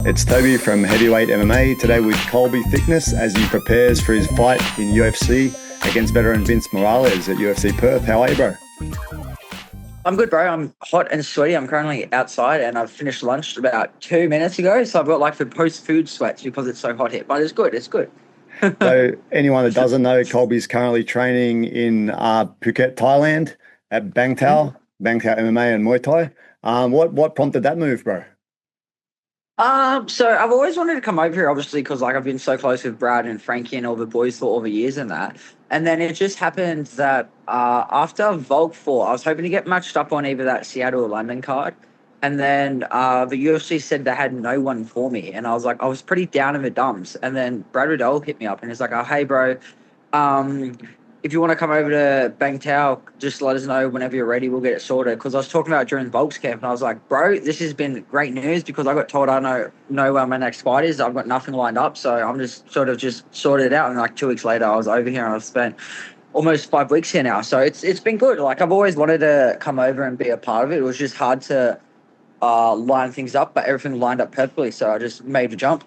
It's Toby from Heavyweight MMA, today with Colby Thicknesse as he prepares for his fight in UFC against veteran Vince Morales at UFC Perth. How are you, bro? I'm good, bro. I'm hot and sweaty. I'm currently outside and I've finished lunch about 2 minutes ago. So I've got like the post-food sweats because it's so hot here. But it's good. It's good. So anyone that doesn't know, Colby's currently training in Phuket, Thailand at Bangtao MMA and Muay Thai. What prompted that move, bro? So I've always wanted to come over here, obviously, because like I've been so close with Brad and Frankie and all the boys for all the years and that. And then it just happened that after Volk 4, I was hoping to get matched up on either that Seattle or London card. And then the UFC said they had no one for me. And I was like, I was pretty down in the dumps. And then Brad Riddell hit me up and he's like, oh, hey, bro, um, if you want to come over to Bangtao, just let us know whenever you're ready. We'll get it sorted. Because I was talking about it during Volk's camp, and I was like, bro, this has been great news because I got told I know where my next fight is. I've got nothing lined up, so I'm just sort of just sorted it out. And like 2 weeks later, I was over here and I've spent almost 5 weeks here now. So it's been good. Like I've always wanted to come over and be a part of it. It was just hard to line things up, but everything lined up perfectly. So I just made the jump.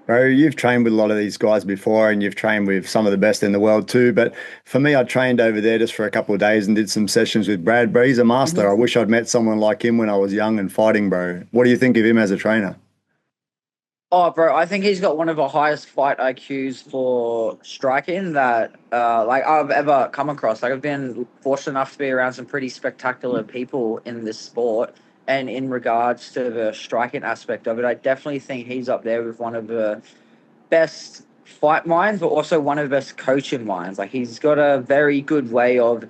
Bro, you've trained with a lot of these guys before and you've trained with some of the best in the world too. But for me, I trained over there just for a couple of days and did some sessions with Brad. Bro, he's a master. I wish I'd met someone like him when I was young and fighting, bro. What do you think of him as a trainer? Oh, bro, I think he's got one of the highest fight IQs for striking that like I've ever come across. Like I've been fortunate enough to be around some pretty spectacular people in this sport. And in regards to the striking aspect of it, I definitely think he's up there with one of the best fight minds, but also one of the best coaching minds. Like he's got a very good way of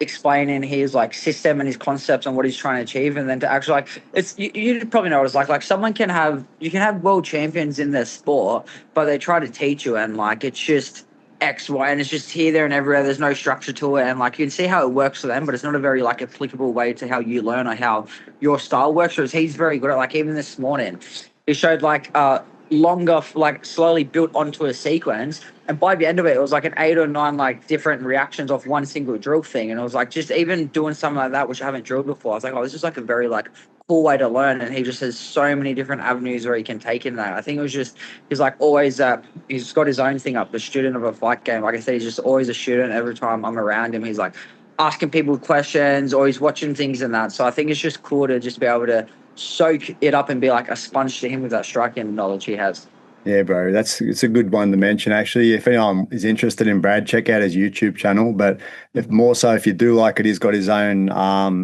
explaining his like system and his concepts and what he's trying to achieve, and then to actually like it's you probably know what it's like someone can have you can have world champions in their sport, but they try to teach you and like it's just X, Y, and it's just here, there, and everywhere. There's no structure to it, and like you can see how it works for them, but it's not a very like applicable way to how you learn or how your style works. Whereas he's very good at like even this morning, he showed like longer, like slowly built onto a sequence. And by the end of it, it was like an 8 or 9 like different reactions off one single drill thing. And it was like just even doing something like that, which I haven't drilled before. I was like, oh, this is like a very like cool way to learn. And he just has so many different avenues where he can take in that. I think it was just he's like always he's got his own thing up, the student of a fight game. Like I said, he's just always a student. Every time I'm around him, he's like asking people questions or he's watching things and that. So I think it's just cool to just be able to soak it up and be like a sponge to him with that striking knowledge he has. Yeah, bro, it's a good one to mention actually. If anyone is interested in Brad, check out his YouTube channel. But if more so, if you do like it, he's got his own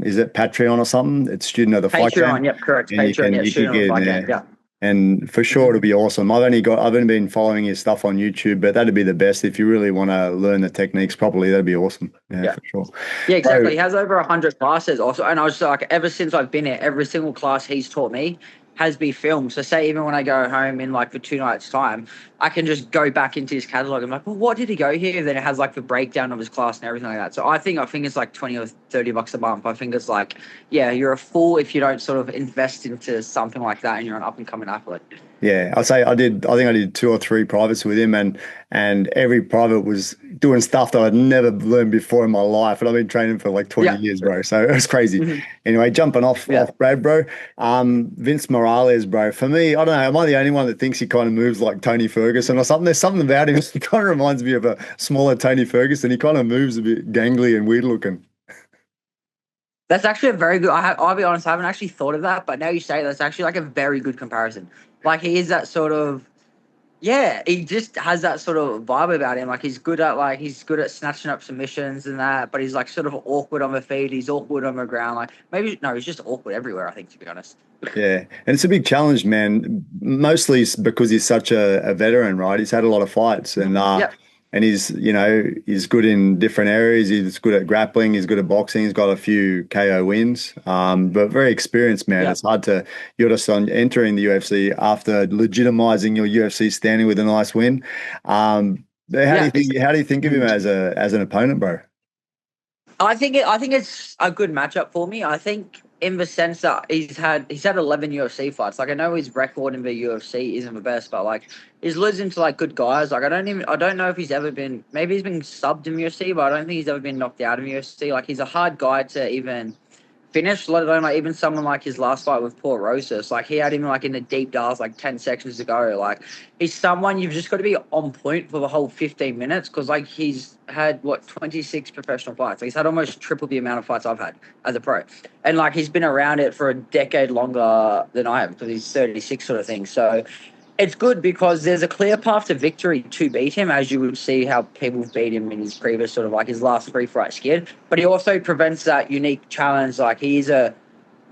is it Patreon or something? It's Student of the Fight Game. Patreon, yep, correct. And Patreon, yeah, you can student of get a in fight game, there. yeah. And for sure it'll be awesome. I've only been following his stuff on YouTube, but that'd be the best if you really want to learn the techniques properly. That'd be awesome. Yeah, Yeah. for sure. Yeah, So, exactly. He has over 100 classes also. And I was like, ever since I've been here, every single class he's taught me has been filmed. So say even when I go home in like for 2 nights time, I can just go back into his catalog. I'm like, well, what did he go here? Then it has like the breakdown of his class and everything like that. So I think it's like 20 or 30 bucks a month. I think it's like, yeah, you're a fool if you don't sort of invest into something like that and you're an up and coming athlete. yeah, I'd say I think I did 2 or 3 privates with him, and every private was doing stuff that I'd never learned before in my life, and I've been training for like 20 Yeah. years, bro. So it was crazy. Anyway, jumping Yeah. off Brad, bro. Vince Morales, bro. For me, I don't know. Am I the only one that thinks he kind of moves like Tony Ferguson or something? There's something about him. He kind of reminds me of a smaller Tony Ferguson. He kind of moves a bit gangly and weird looking. That's actually a very good. I'll be honest, I haven't actually thought of that, but now you say that's actually like a very good comparison. Like he is that sort of, yeah, he just has that sort of vibe about him. Like he's good at snatching up submissions and that, but he's like sort of awkward on the feet. He's awkward on the ground. Like maybe no, he's just awkward everywhere. I think to be honest. Yeah, and it's a big challenge, man. Mostly because he's such a veteran, right? He's had a lot of fights, Yeah, and he's good in different areas. He's good at grappling. He's good at boxing. He's got a few KO wins, but very experienced, man. yeah, It's hard to you're just on entering the UFC after legitimizing your UFC standing with a nice win. yeah. How do you think of him as a as an opponent, bro? I think it's a good matchup for me. I think in the sense that he's had 11 UFC fights. Like I know his record in the UFC isn't the best, but like he's losing to like good guys. Like I don't know if he's ever been he's been subbed in UFC, but I don't think he's ever been knocked out in UFC. Like he's a hard guy to even finished, let alone like even someone like his last fight with Paul Rosas. Like he had him like in the deep dives like 10 seconds to go. Like he's someone you've just got to be on point for the whole 15 minutes because like he's had 26 professional fights. Like, he's had almost triple the amount of fights I've had as a pro. And like he's been around it for a decade longer than I have because he's 36 sort of thing. So it's good because there's a clear path to victory to beat him, as you would see how people beat him in his previous sort of like his last 3 fight skid. But he also prevents that unique challenge. Like he's a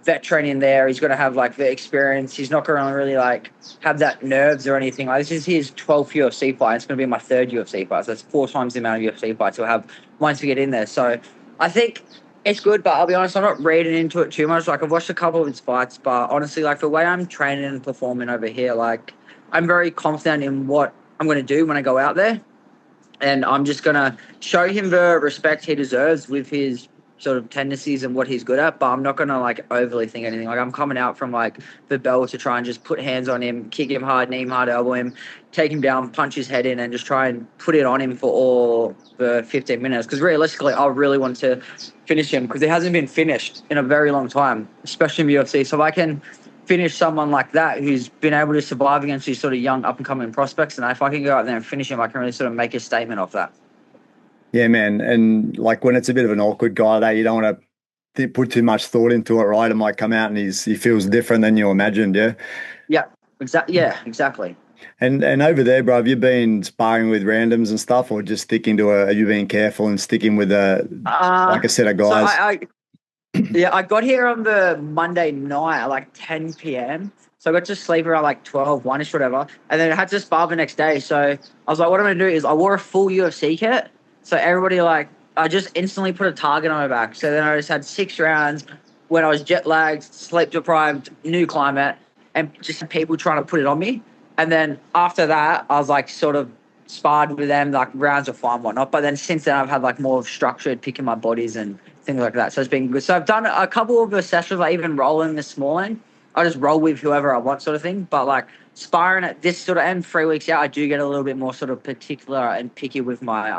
veteran in there. He's going to have like the experience. He's not going to really like have that nerves or anything. Like this is his 12th UFC fight. It's going to be my 3rd UFC fight. So that's 4 times the amount of UFC fights he'll have once we get in there. So I think it's good, but I'll be honest, I'm not reading into it too much. Like I've watched a couple of his fights, but honestly, like the way I'm training and performing over here, like I'm very confident in what I'm going to do when I go out there. And I'm just going to show him the respect he deserves with his sort of tendencies and what he's good at. But I'm not going to like overly think anything. Like I'm coming out from like the bell to try and just put hands on him, kick him hard, knee him hard, elbow him, take him down, punch his head in and just try and put it on him for all the 15 minutes. Because realistically, I really want to finish him because he hasn't been finished in a very long time, especially in the UFC. So if I can finish someone like that who's been able to survive against these sort of young up-and-coming prospects, and if I can go out there and finish him, I can really sort of make a statement of that. Yeah, man. And like when it's a bit of an awkward guy that you don't want to put too much thought into it, right? It might come out and he feels different than you imagined, yeah? Yeah, exactly. Yeah, exactly. And over there, bro, have you been sparring with randoms and stuff or just sticking to have you been careful and sticking with like a set of guys? So yeah, I got here on the Monday night at like 10 p.m. So I got to sleep around like 12, 1-ish, whatever. And then I had to spar the next day. So I was like, what I'm going to do is I wore a full UFC kit. So everybody like, I just instantly put a target on my back. So then I just had 6 rounds when I was jet lagged, sleep deprived, new climate, and just people trying to put it on me. And then after that, I was like sort of sparred with them, like rounds of fine and whatnot. But then since then, I've had like more of structured picking my bodies and things like that. So it's been good. So I've done a couple of the sessions, like even rolling this morning. I just roll with whoever I want sort of thing. But like sparring at this sort of end, 3 weeks out, I do get a little bit more sort of particular and picky with my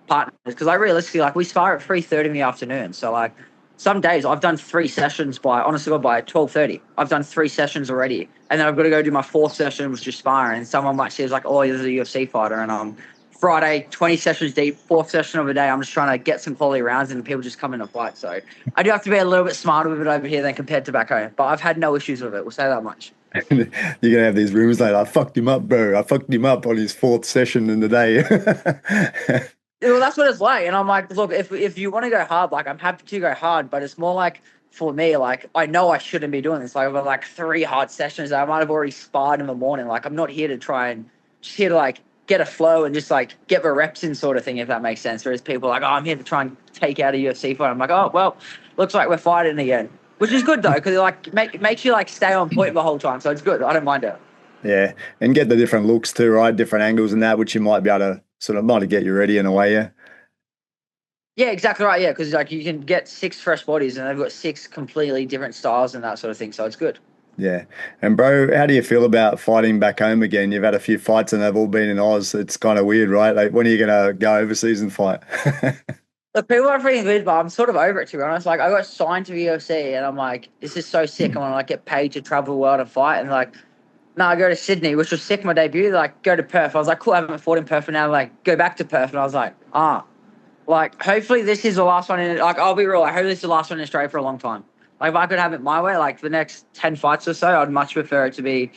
partners. Because I realistically, like we spar at 3:30 in the afternoon. So like some days I've done 3 sessions by 12:30. I've done 3 sessions already. And then I've got to go do my 4th session, which is sparring. And someone might say, like, oh, you're a UFC fighter. And Friday, 20 sessions deep, 4th session of the day. I'm just trying to get some quality rounds and people just come in and fight. So I do have to be a little bit smarter with it over here than compared to back home. But I've had no issues with it. We'll say that much. You're going to have these rumors like, I fucked him up, bro. I fucked him up on his 4th session in the day. Well, that's what it's like. And I'm like, look, if you want to go hard, like I'm happy to go hard. But it's more like for me, like I know I shouldn't be doing this. Like I've got like 3 hard sessions that I might have already sparred in the morning. Like I'm not here to try and just here to like get a flow and just like get the reps in sort of thing, if that makes sense. Whereas people are like, oh, I'm here to try and take out a UFC fight. I'm like, oh, well, looks like we're fighting again, which is good though, because it like makes you like stay on point the whole time. So it's good. I don't mind it. Yeah. And get the different looks too, right? Different angles and that, which you might be able to sort of might get you ready in a way, yeah. Yeah, exactly right. Yeah, because like you can get 6 fresh bodies and they've got 6 completely different styles and that sort of thing. So it's good. Yeah. And bro, how do you feel about fighting back home again? You've had a few fights and they've all been in Oz. It's kind of weird, right? Like when are you going to go overseas and fight? Look, people are freaking good, but I'm sort of over it, to be honest. Like I got signed to the UFC and I'm like, this is so sick. I want to like get paid to travel the world and fight. And like, no, I go to Sydney, which was sick, my debut. Like, go to Perth. I was like, cool, I haven't fought in Perth, and now like go back to Perth. And I was like, like hopefully this is the last one in. Like, I'll be real. I hope this is the last one in Australia for a long time. Like, if I could have it my way, like the next 10 fights or so, I'd much prefer it to be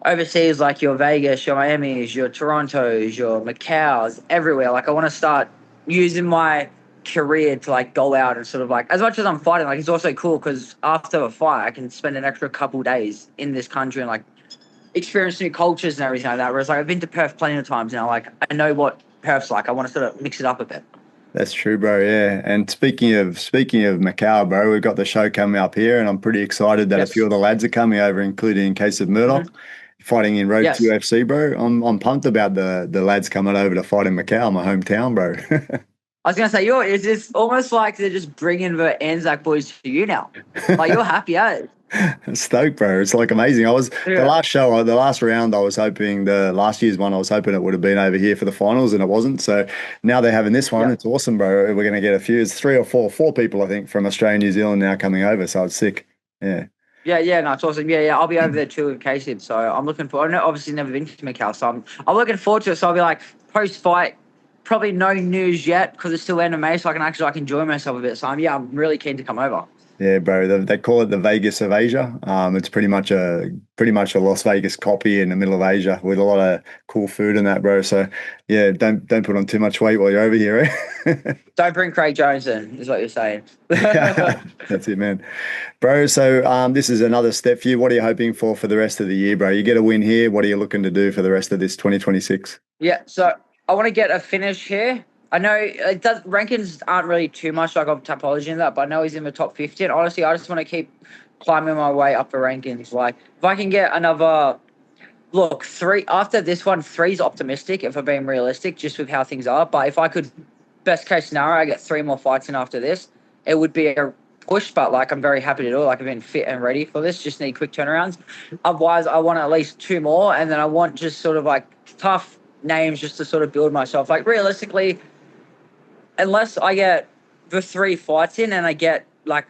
overseas, like your Vegas, your Miami's, your Toronto's, your Macau's, everywhere. Like, I want to start using my career to like go out and sort of like, as much as I'm fighting, like it's also cool because after a fight, I can spend an extra couple days in this country and like experience new cultures and everything like that. Whereas like I've been to Perth plenty of times now. Like I know what Perth's like. I want to sort of mix it up a bit. That's true, bro. Yeah. And speaking of Macau, bro, we've got the show coming up here, and I'm pretty excited that a few of the lads are coming over, including in case of Murdoch, fighting in Road to UFC, bro. I'm pumped about the lads coming over to fight in Macau, my hometown, bro. I was gonna say, it's almost like they're just bringing the Anzac boys to you now. Like you're happy, eh? Stoked, bro. It's like amazing. I was the Yeah. last show, the last round. I was hoping the last year's one. I was hoping it would have been over here for the finals, and it wasn't. So now they're having this one. Yeah. It's awesome, bro. We're gonna get a few. It's three or four people, I think, from Australia, New Zealand now coming over. So it's sick. Yeah. Yeah, yeah, no, it's awesome. Yeah, yeah, I'll be over there too with Casey. So I'm looking for. I've obviously never been to Macau, so I'm looking forward to it. So I'll be like post fight, probably no news yet because it's still MMA, so I can actually like enjoy myself a bit. So I'm really keen to come over. Yeah, bro. They call it the Vegas of Asia. It's pretty much a Las Vegas copy in the middle of Asia with a lot of cool food and that, bro. So yeah, don't put on too much weight while you're over here, eh? Don't bring Craig Jones in, is what you're saying. Yeah, that's it, man. Bro, so this is another step for you. What are you hoping for the rest of the year, bro? You get a win here. What are you looking to do for the rest of this 2026? Yeah, so I want to get a finish here. I know it does rankings aren't really too much like of topology in that, but I know he's in the top 50. And honestly, I just want to keep climbing my way up the rankings. Like if I can get another look, three after this one, three's optimistic if I'm being realistic, just with how things are. But if I could best case scenario, I get three more fights in after this, it would be a push, but like I'm very happy to do it. Like I've been fit and ready for this. Just need quick turnarounds. Otherwise, I want at least two more, and then I want just sort of like tough names just to sort of build myself. Like realistically, unless I get the three fights in and I get like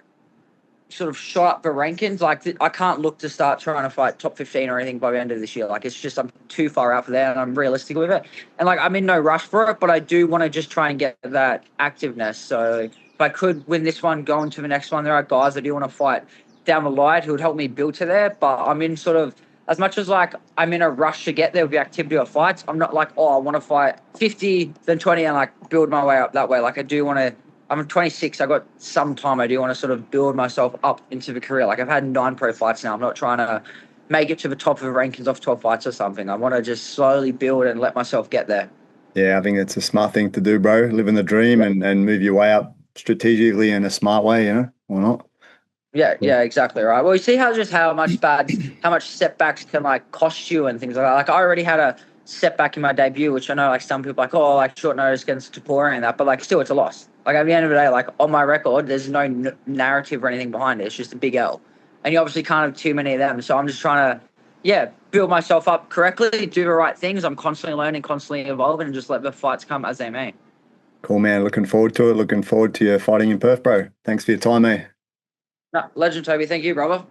sort of shot up the rankings, like I can't look to start trying to fight top 15 or anything by the end of this year. Like it's just I'm too far out for that, and I'm realistic with it. And like I'm in no rush for it, but I do want to just try and get that activeness. So if I could win this one, go into the next one, there are guys I do want to fight down the line who would help me build to there. But I'm in sort of as much as like I'm in a rush to get there with the activity of fights. I'm not like, oh, I want to fight 50, then 20, and like build my way up that way. Like I do want to. I'm 26. I got some time. I do want to sort of build myself up into the career. Like I've had 9 pro fights now. I'm not trying to make it to the top of the rankings off 12 fights or something. I want to just slowly build and let myself get there. Yeah, I think it's a smart thing to do, bro. Living the dream Yeah, and move your way up strategically in a smart way, Why not? yeah, yeah, exactly right. Well, you see how much setbacks can like cost you and things like that. Like I already had a setback in my debut, which I know like some people like, oh, like short notice against Tapori and that, but like still, it's a loss. Like at the end of the day, like on my record, there's no narrative or anything behind it. It's just a big L, and you obviously can't have too many of them. So I'm just trying to, yeah, build myself up correctly, do the right things. I'm constantly learning, constantly evolving, and just let the fights come as they may. Cool, man. Looking forward to it. Looking forward to your fighting in Perth, bro. Thanks for your time, eh? No, legend, Toby. Thank you, brother.